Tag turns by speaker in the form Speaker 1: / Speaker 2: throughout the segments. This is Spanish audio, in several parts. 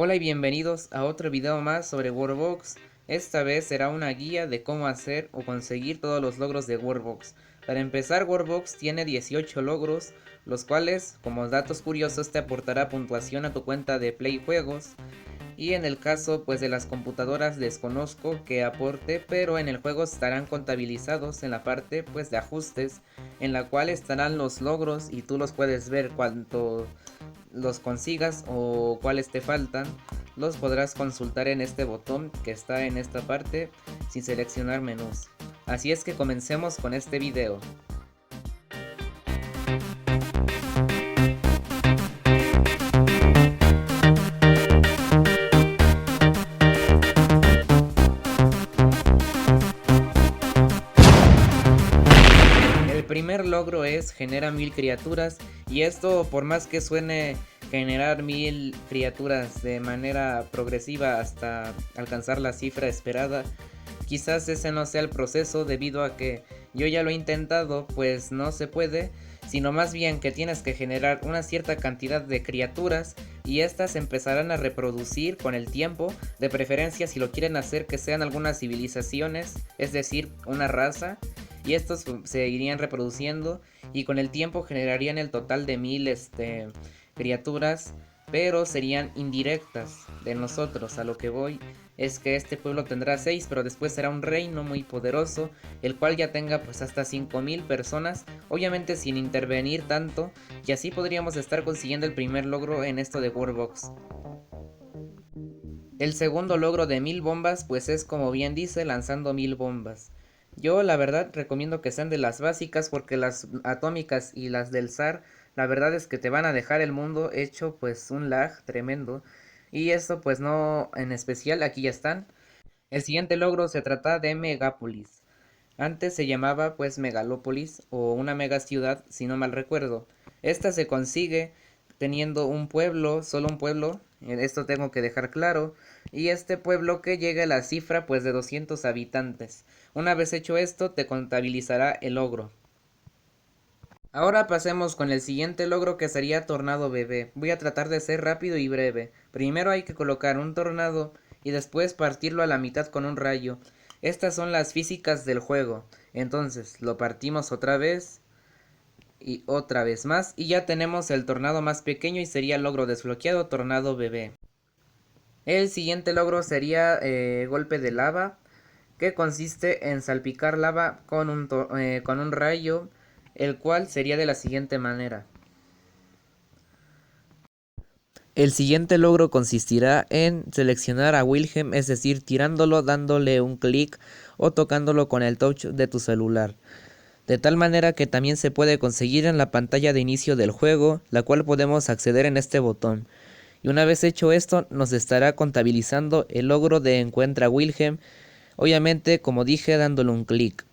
Speaker 1: Hola y bienvenidos a otro video más sobre Worldbox. Esta vez será una guía de cómo hacer o conseguir todos los logros de Worldbox. Para empezar, Worldbox tiene 18 logros, los cuales, como datos curiosos, te aportará puntuación a tu cuenta de Play Juegos. Y en el caso pues de las computadoras desconozco que aporte, pero en el juego estarán contabilizados en la parte pues de ajustes, en la cual estarán los logros y tú los puedes ver cuánto los consigas o cuáles te faltan. Los podrás consultar en este botón que está en esta parte sin seleccionar menús. Así es que comencemos con este video. El primer logro es genera 1000 criaturas, y esto, por más que suene generar 1000 criaturas de manera progresiva hasta alcanzar la cifra esperada, quizás ese no sea el proceso, debido a que yo ya lo he intentado, pues no se puede, sino más bien que tienes que generar una cierta cantidad de criaturas y estas empezarán a reproducir con el tiempo, de preferencia si lo quieren hacer que sean algunas civilizaciones, es decir, una raza, y estos se irían reproduciendo y con el tiempo generarían el total de 1000 criaturas, pero serían indirectas de nosotros. A lo que voy es que este pueblo tendrá 6, pero después será un reino muy poderoso, el cual ya tenga pues hasta 5000 personas, obviamente sin intervenir tanto, y así podríamos estar consiguiendo el primer logro en esto de Worldbox. El segundo logro de 1000 bombas pues es, como bien dice, lanzando 1000 bombas. Yo la verdad recomiendo que sean de las básicas, porque las atómicas y las del zar, la verdad es que te van a dejar el mundo hecho pues un lag tremendo. Y esto pues no en especial, aquí ya están. El siguiente logro se trata de Megápolis. Antes se llamaba pues Megalópolis o una mega ciudad, si no mal recuerdo. Esta se consigue teniendo un pueblo, solo un pueblo, esto tengo que dejar claro, y este pueblo que llega a la cifra pues de 200 habitantes. Una vez hecho esto te contabilizará el logro. Ahora pasemos con el siguiente logro, que sería Tornado Bebé. Voy a tratar de ser rápido y breve. Primero hay que colocar un tornado y después partirlo a la mitad con un rayo. Estas son las físicas del juego. Entonces lo partimos otra vez y otra vez más, y ya tenemos el tornado más pequeño y sería el logro desbloqueado, Tornado Bebé. El siguiente logro sería Golpe de Lava, que consiste en salpicar lava con un rayo, el cual sería de la siguiente manera. El siguiente logro consistirá en seleccionar a Wilhelm, es decir, tirándolo, dándole un clic o tocándolo con el touch de tu celular. De tal manera que también se puede conseguir en la pantalla de inicio del juego, la cual podemos acceder en este botón. Y una vez hecho esto, nos estará contabilizando el logro de encuentra a Wilhelm, obviamente como dije dándole un clic.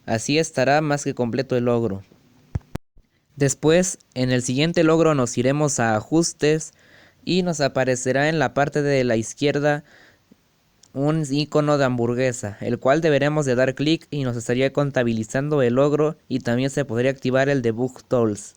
Speaker 1: Así estará más que completo el logro. Después, en el siguiente logro nos iremos a ajustes y nos aparecerá en la parte de la izquierda un icono de hamburguesa, el cual deberemos de dar clic y nos estaría contabilizando el logro, y también se podría activar el debug tools.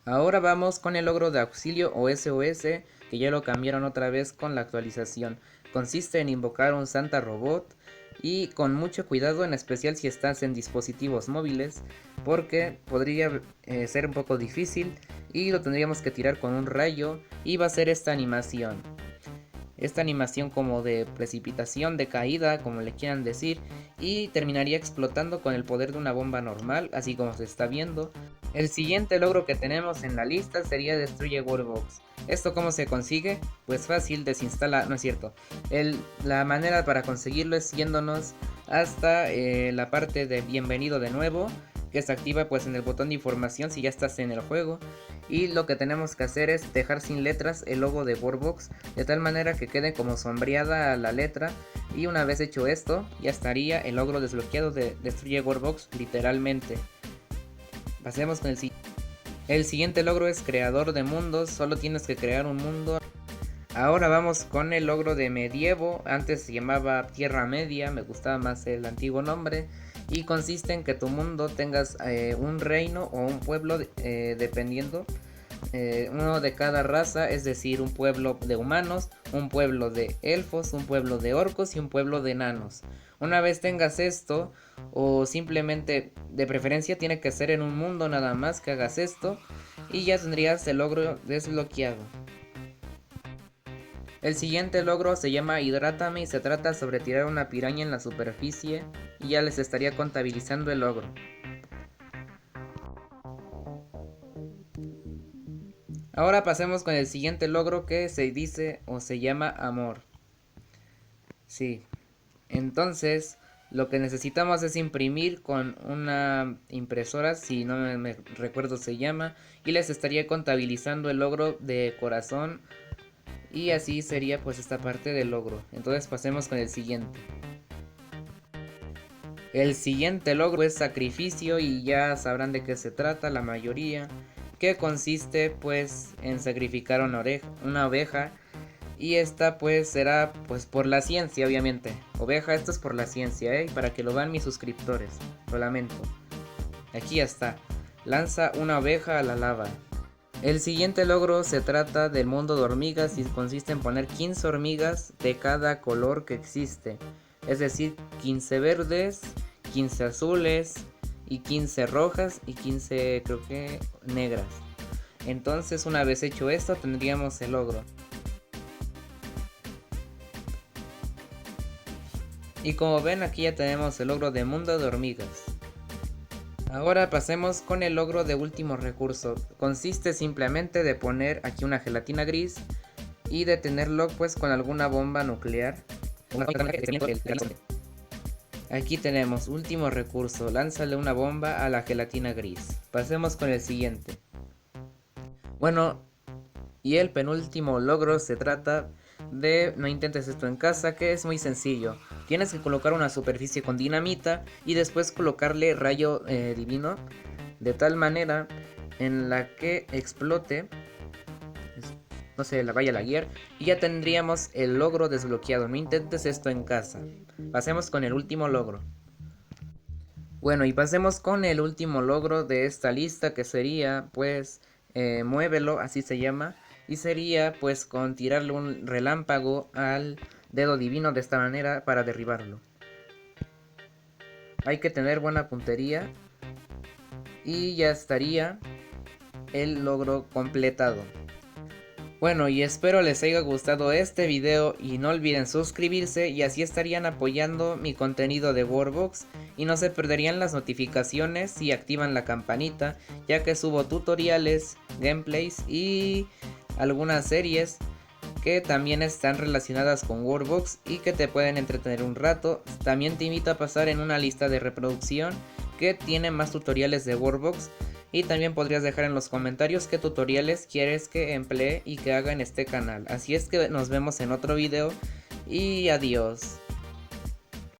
Speaker 1: Ahora vamos con el logro de auxilio o SOS, que ya lo cambiaron otra vez con la actualización. Consiste en invocar un Santa Robot, y con mucho cuidado, en especial si estás en dispositivos móviles, porque podría ser un poco difícil y lo tendríamos que tirar con un rayo, y va a ser esta animación. Esta animación como de precipitación, de caída, como le quieran decir, y terminaría explotando con el poder de una bomba normal, así como se está viendo. El siguiente logro que tenemos en la lista sería Destruye Worldbox. ¿Esto cómo se consigue? Pues fácil, desinstala, no es cierto. La manera para conseguirlo es yéndonos hasta la parte de bienvenido de nuevo, que se activa pues en el botón de información si ya estás en el juego, y lo que tenemos que hacer es dejar sin letras el logo de Worldbox, de tal manera que quede como sombreada la letra, y una vez hecho esto ya estaría el logro desbloqueado de Destruye Worldbox literalmente. Pasemos con el siguiente. El siguiente logro es Creador de Mundos, solo tienes que crear un mundo. Ahora vamos con el logro de Medievo, antes se llamaba Tierra Media, me gustaba más el antiguo nombre, y consiste en que tu mundo tengas un reino o un pueblo, dependiendo, uno de cada raza, es decir, un pueblo de humanos, un pueblo de elfos, un pueblo de orcos y un pueblo de enanos. Una vez tengas esto, o simplemente de preferencia tiene que ser en un mundo nada más que hagas esto, y ya tendrías el logro desbloqueado. El siguiente logro se llama Hidrátame y se trata sobre tirar una piraña en la superficie y ya les estaría contabilizando el logro. Ahora pasemos con el siguiente logro que se dice o se llama Amor. Sí, entonces lo que necesitamos es imprimir con una impresora, si no me recuerdo se llama, y les estaría contabilizando el logro de corazón. Y así sería pues esta parte del logro. Entonces pasemos con el siguiente. El siguiente logro es sacrificio y ya sabrán de qué se trata la mayoría. Que consiste pues en sacrificar una oveja. Y esta pues será pues por la ciencia obviamente. Oveja, esto es por la ciencia, y para que lo vean mis suscriptores. Lo lamento. Aquí ya está. Lanza una oveja a la lava. El siguiente logro se trata del mundo de hormigas y consiste en poner 15 hormigas de cada color que existe. Es decir, 15 verdes, 15 azules y 15 rojas y 15 creo que negras. Entonces una vez hecho esto tendríamos el logro. Y como ven aquí ya tenemos el logro de mundo de hormigas. Ahora pasemos con el logro de último recurso. Consiste simplemente de poner aquí una gelatina gris y detenerlo pues con alguna bomba nuclear. Aquí tenemos último recurso, lánzale una bomba a la gelatina gris. Pasemos con el siguiente. Bueno, y el penúltimo logro se trata de no intentes esto en casa, que es muy sencillo. Tienes que colocar una superficie con dinamita y después colocarle rayo divino de tal manera en la que explote, no sé, la vaya a la guiar, y ya tendríamos el logro desbloqueado. No intentes esto en casa. Pasemos con el último logro. Bueno, y pasemos con el último logro de esta lista, que sería pues muévelo, así se llama. Y sería pues con tirarle un relámpago al dedo divino de esta manera para derribarlo. Hay que tener buena puntería y ya estaría el logro completado. Bueno, y espero les haya gustado este video y no olviden suscribirse y así estarían apoyando mi contenido de Worldbox y no se perderían las notificaciones si activan la campanita, ya que subo tutoriales, gameplays y algunas series que también están relacionadas con Worldbox y que te pueden entretener un rato. También te invito a pasar en una lista de reproducción que tiene más tutoriales de Worldbox. Y también podrías dejar en los comentarios qué tutoriales quieres que emplee y que haga en este canal. Así es que nos vemos en otro video y adiós.